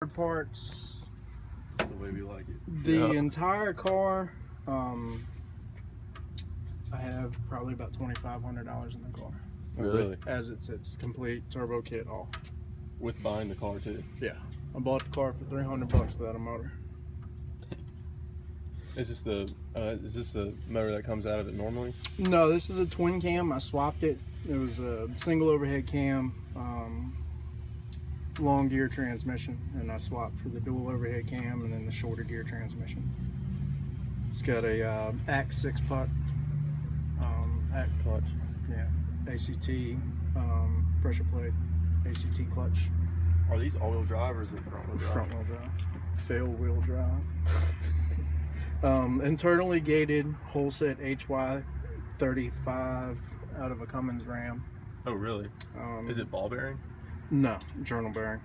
parts. That's the way we like it. The entire car, I have probably about $2,500 in the car. Really? As it sits, complete turbo kit, all. With buying the car too? Yeah. I bought the car for $300 without a motor. Is this the motor that comes out of it normally? No, this is a twin cam. I swapped it. It was a single overhead cam, long gear transmission, and I swapped for the dual overhead cam and then the shorter gear transmission. It's got a Axe 6-puck, Clutch. yeah, ACT pressure plate, ACT clutch. Are these all-wheel drive or is it front-wheel drive? Front-wheel drive. Fail-wheel drive. Internally gated whole set HY 35 out of a Cummins Ram. Oh, really? Is it ball bearing? No, journal bearing.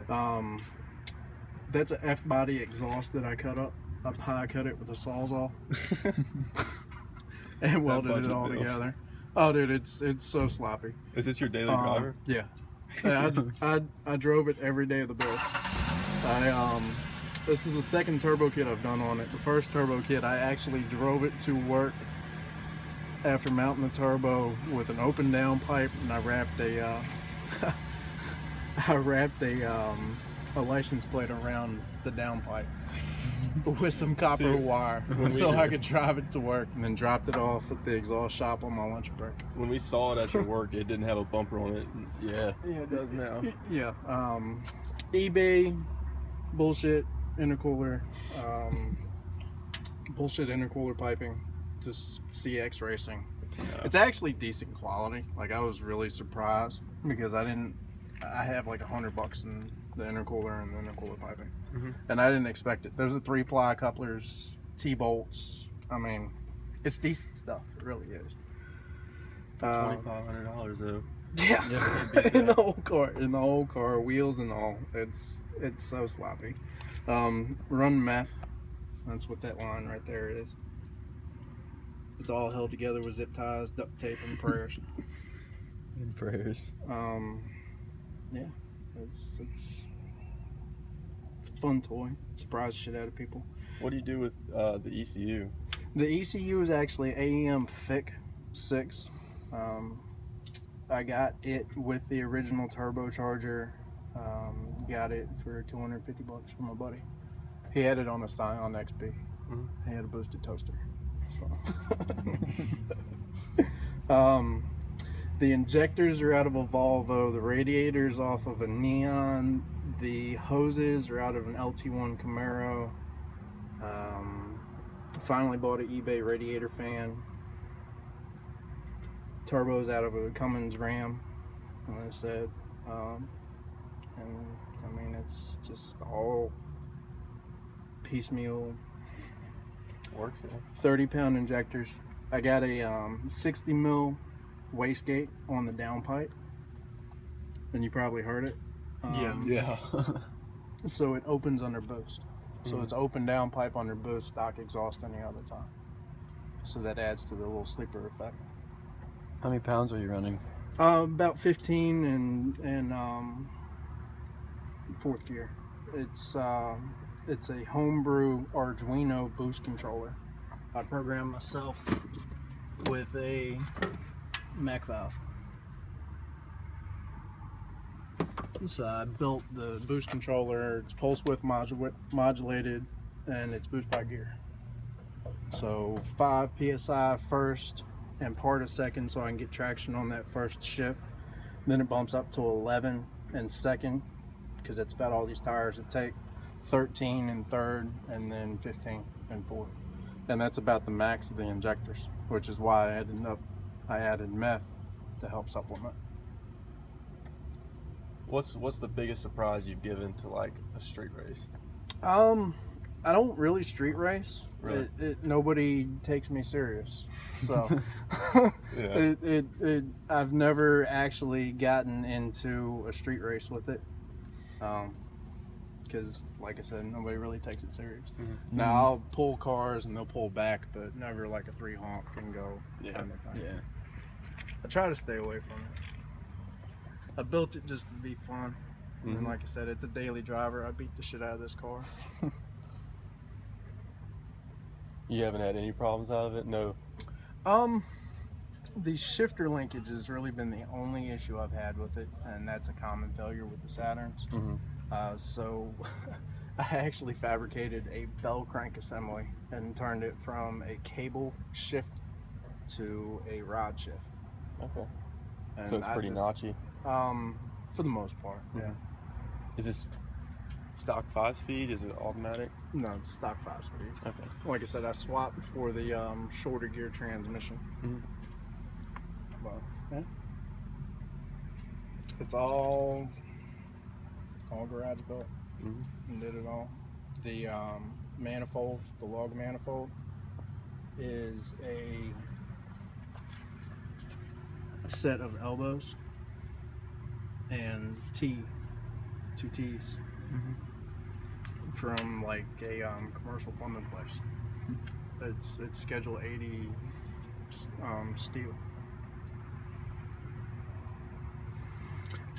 Okay. That's an F-body exhaust that I cut up high. I cut it with a Sawzall and welded it all together. Oh, dude, it's so sloppy. Is this your daily driver? Yeah. I drove it every day of the build. This is the second turbo kit I've done on it. The first turbo kit, I actually drove it to work after mounting the turbo with an open down pipe, and I wrapped a license plate around the down pipe with some copper wire so I could drive it to work, and then dropped it off at the exhaust shop on my lunch break. When we saw it at your work, it didn't have a bumper on it. Yeah, it does now. Yeah. eBay bullshit intercooler, bullshit intercooler piping, just CX racing. Yeah. It's actually decent quality. Like, I was really surprised because I have like $100 in the intercooler and the intercooler piping, and I didn't expect it. There's a 3-ply couplers, T-bolts. I mean, it's decent stuff. It really is. $2,500 though. Yeah, in the whole car, wheels and all. It's so sloppy. Run meth. That's what that line right there is. It's all held together with zip ties, duct tape, and prayers. And prayers. Yeah, it's a fun toy. Surprise shit out of people. What do you do with the ECU? The ECU is actually AEM FIC 6. I got it with the original turbocharger. Got it for $250 from my buddy. He had it on a Scion XP. He had a boosted toaster. So. The injectors are out of a Volvo. The radiators off of a Neon. The hoses are out of an LT1 Camaro. Finally bought an eBay radiator fan. Turbos out of a Cummins Ram, like I said. And I mean, it's just all piecemeal. Works, yeah. 30-pound injectors. I got a 60 mil wastegate on the downpipe, and you probably heard it. Yeah. So it opens under boost. So it's open downpipe under boost, stock exhaust any other time. So that adds to the little sleeper effect. How many pounds are you running? About 15 and fourth gear. It's a homebrew Arduino boost controller. I programmed myself with a Mac valve. So I built the boost controller. It's pulse width modulated, and it's boost by gear. So 5 psi first and part a second, so I can get traction on that first shift. Then it bumps up to 11 in second, because that's about all these tires would take. 13 in third, and then 15 in fourth. And that's about the max of the injectors, which is why I added meth to help supplement. What's the biggest surprise you've given to like a street race? I don't really street race. Really? Nobody takes me serious, so Yeah. I've never actually gotten into a street race with it, because like I said, nobody really takes it serious. Now I'll pull cars and they'll pull back, but never like a 3 honk and go kind of thing. Yeah. I try to stay away from it. I built it just to be fun. And then, like I said, it's a daily driver. I beat the shit out of this car. You haven't had any problems out of it? No. The shifter linkage has really been the only issue I've had with it, and that's a common failure with the Saturns. So I actually fabricated a bell crank assembly and turned it from a cable shift to a rod shift. Okay. And So it's pretty notchy. For the most part, yeah. Is this stock 5-speed? Is it automatic? No, it's stock 5-speed. Okay. Like I said, I swapped for the shorter gear transmission. But yeah. It's all garage built. And did it all. The manifold, the log manifold, is a set of elbows and two T's from like a commercial plumbing place. It's Schedule 80 steel.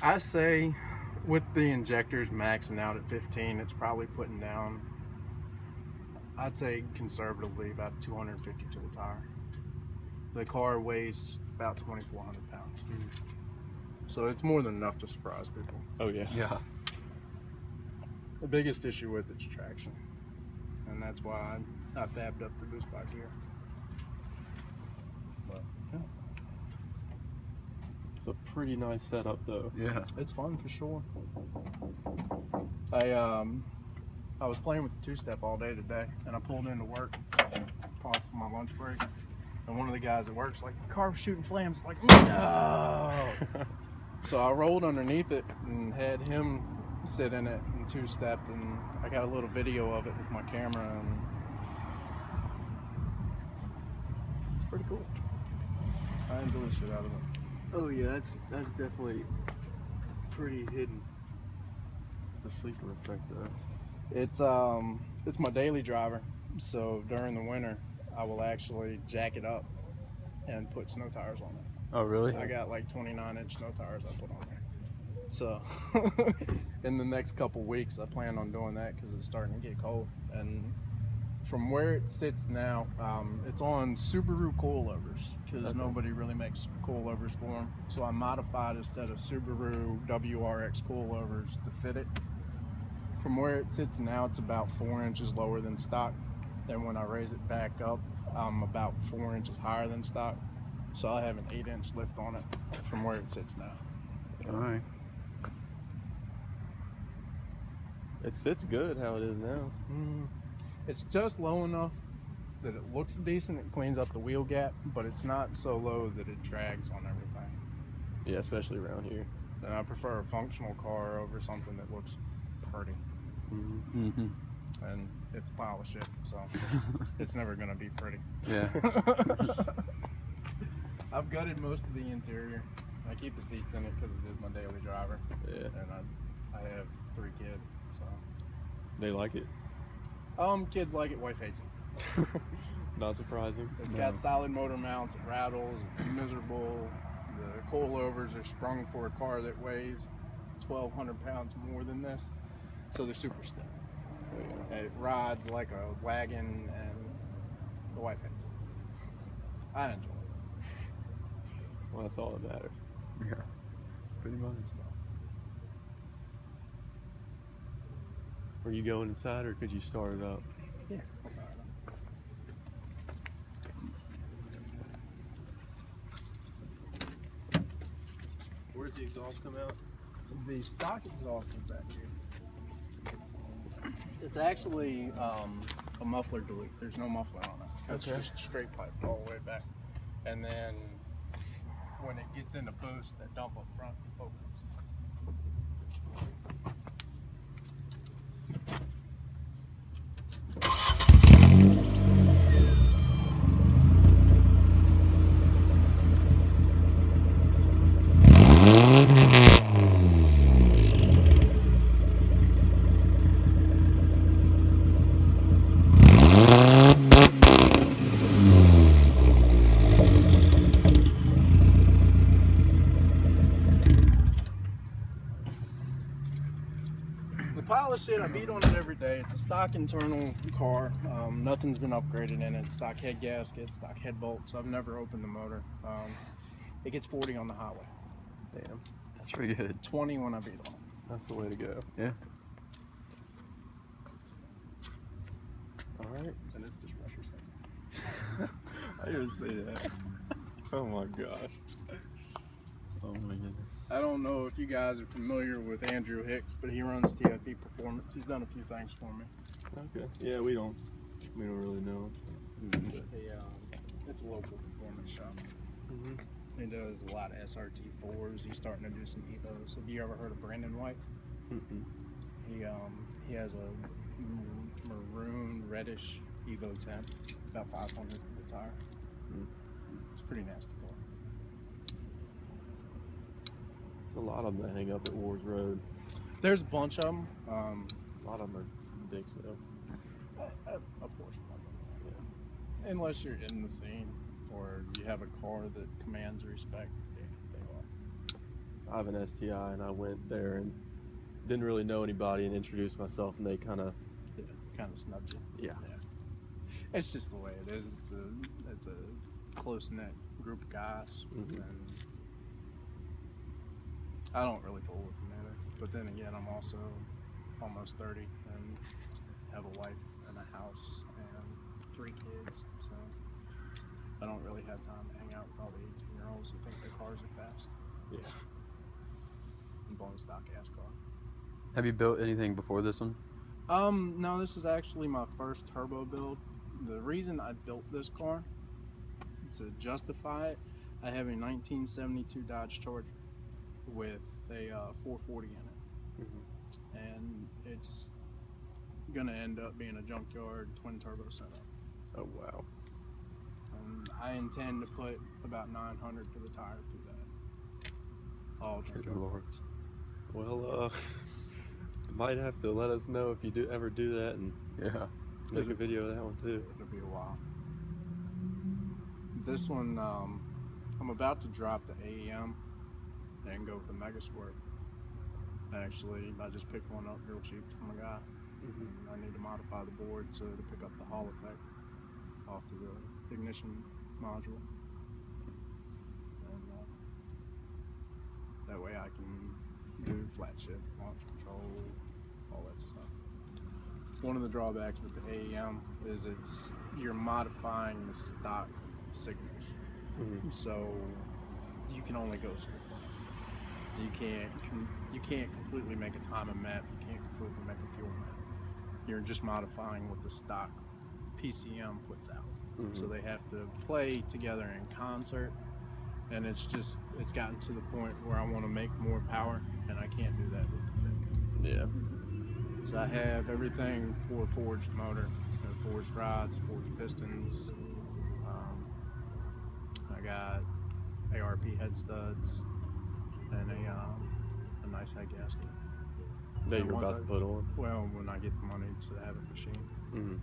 I say with the injectors maxing out at 15, it's probably putting down, I'd say conservatively, about 250 to a tire. The car weighs about 2,400 pounds. So it's more than enough to surprise people. Oh, yeah. Yeah. The biggest issue with it's traction. And that's why I fabbed up the boost by gear. But, yeah. It's a pretty nice setup, though. Yeah. It's fun for sure. I was playing with the two-step all day today, and I pulled into work off my lunch break, and one of the guys at work's like, "The car was shooting flames." Like, no. So I rolled underneath it and had him sit in it and two-step, and I got a little video of it with my camera, and it's pretty cool. I enjoy the shit out of it. Oh, yeah, that's definitely pretty hidden. The sleeper effect, though. It's my daily driver, so during the winter I will actually jack it up and put snow tires on it. Oh, really? I got like 29-inch snow tires I put on there. So in the next couple weeks I plan on doing that because it's starting to get cold. And from where it sits now, it's on Subaru coilovers because nobody really makes coilovers for them. So I modified a set of Subaru WRX coilovers to fit it. From where it sits now, it's about 4 inches lower than stock. And when I raise it back up, I'm about 4 inches higher than stock. So I have an 8-inch lift on it from where it sits now. All right. It sits good how it is now. It's just low enough that it looks decent. It cleans up the wheel gap, but it's not so low that it drags on everything. Yeah, especially around here. And I prefer a functional car over something that looks pretty. And it's a pile of shit, so it's never gonna be pretty. Yeah. I've gutted most of the interior. I keep the seats in it because it is my daily driver. Yeah. And I have 3 kids, so. They like it. Kids like it, wife hates it. Not surprising. It's got solid motor mounts, it rattles, it's miserable. The coilovers are sprung for a car that weighs 1,200 pounds more than this, so they're super stiff. It rides like a wagon, and the wife hates it. I enjoy it. Well, that's all that matters. Yeah. Pretty much. Were you going inside, or could you start it up? Yeah. Where's the exhaust come out? The stock exhaust is back here. It's actually a muffler delete. There's no muffler on it. It's just straight pipe all the way back. And then when it gets into boost, that dump up front opens. use it. I beat on it every day. It's a stock internal car. Nothing's been upgraded in it. Stock head gasket, stock head bolts. I've never opened the motor. It gets 40 on the highway. Damn. That's pretty good. 20 when I beat on it. That's the way to go. Yeah. All right. And it's dishwasher safe. I didn't say that. Oh my gosh. Oh my goodness. I don't know if you guys are familiar with Andrew Hicks, but he runs TFE Performance. He's done a few things for me. Okay. Yeah, we don't really know. It's a local performance shop. Mm-hmm. He does a lot of SRT4s. He's starting to do some Evos. Have you ever heard of Brandon White? Mm-hmm. He has a maroon reddish Evo 10, about 500 for the tire. Mm. It's a pretty nasty car. There's a lot of them that hang up at Ward's Road. There's a bunch of them. A lot of them are dicks though. A portion of them. Yeah. Unless you're in the scene or you have a car that commands respect, they are. I have an STI and I went there and didn't really know anybody and introduced myself and they kind of Snubbed you. yeah. It's just the way it is. It's a close-knit group of guys. Mhm. And I don't really fool with them either. But then again, I'm also almost 30 and have a wife and a house and 3 kids. So I don't really have time to hang out with all the 18-year-olds who think their cars are fast. Yeah. I'm blowing stock ass car. Have you built anything before this one? No, this is actually my first turbo build. The reason I built this car, to justify it, I have a 1972 Dodge Charger with a 440 in it. Mm-hmm. And it's gonna end up being a junkyard twin turbo setup. Oh wow. And I intend to put about 900 to the tire through that. All Good junkyard. Lord. Well, might have to let us know if you do ever do that and Yeah. make a video of that one too. It'll be a while. This one, I'm about to drop the AEM and go with the Mega Squirt. Actually, I just picked one up real cheap from a guy. Mm-hmm. I need to modify the board to pick up the Hall effect off of the ignition module. And that way I can do flat shift, launch control, all that stuff. One of the drawbacks with the AEM is you're modifying the stock signals. Mm-hmm. So you can only go so far. You can't completely make a timing map. You can't completely make a fuel map. You're just modifying what the stock PCM puts out. Mm-hmm. So they have to play together in concert. And it's gotten to the point where I want to make more power, and I can't do that with the FIC. Yeah. So I have everything for a forged motor, so forged rods, forged pistons. I got ARP head studs and a nice head gasket. That And you're once about to put on. Well, when I get the money to have it machined, Mm-hmm.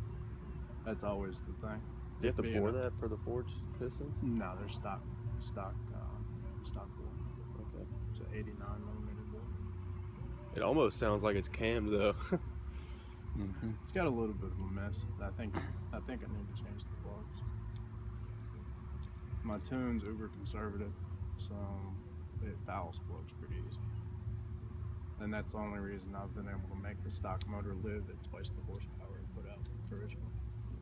that's always the thing. Do you have to Being bore a- that for the forged pistons? No, they're stock board. Okay. It's an 89 millimeter board. It almost sounds like it's cammed though. Mm-hmm. It's got a little bit of a mess. I think I need to change the plugs. My tune's uber conservative, so it fouls plugs pretty easy. And that's the only reason I've been able to make the stock motor live at twice the horsepower it put out originally.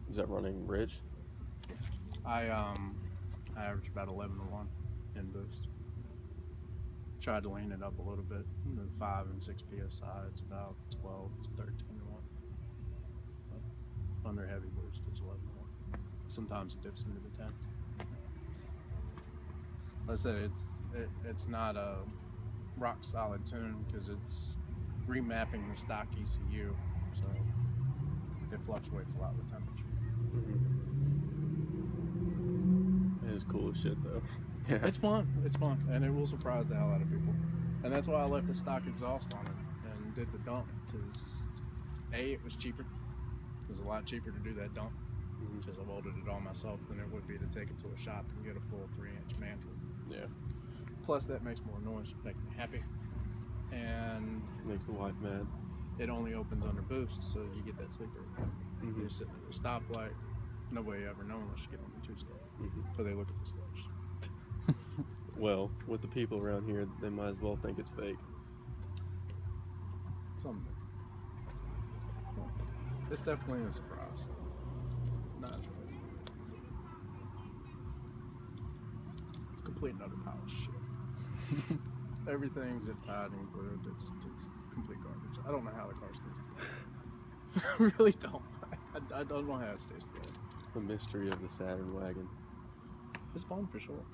Is that running Ridge? I average about 11 to 1 in boost. Tried to lean it up a little bit. The 5 and 6 psi, it's about 12 to 13 to 1. But under heavy boost, it's 11 to 1. Sometimes it dips into the 10. Like I said, it's not a rock solid tune because it's remapping the stock ECU, so it fluctuates a lot with temperature. It is cool as shit though. Yeah. It's fun, and it will surprise the hell out of people. And that's why I left the stock exhaust on it and did the dump, because A, it was cheaper. It was a lot cheaper to do that dump, because I welded it all myself than it would be to take it to a shop and get a full 3-inch mandrel. Yeah. Plus, that makes more noise, makes me happy. And Makes the wife mad. it only opens under boost, so you get that sleeper effect. Mhm. You're sitting at a stoplight, nobody ever know unless you get on the two-step. So they look at the steps. Well, with the people around here, they might as well think it's fake. Something. It's definitely a surprise. Not. It's complete and utter pile of shit. Everything's zip tied and glued. It's complete garbage. I don't know how the car stays together. I really don't. I don't know how it stays together. The mystery of the Saturn wagon. It's fun for sure.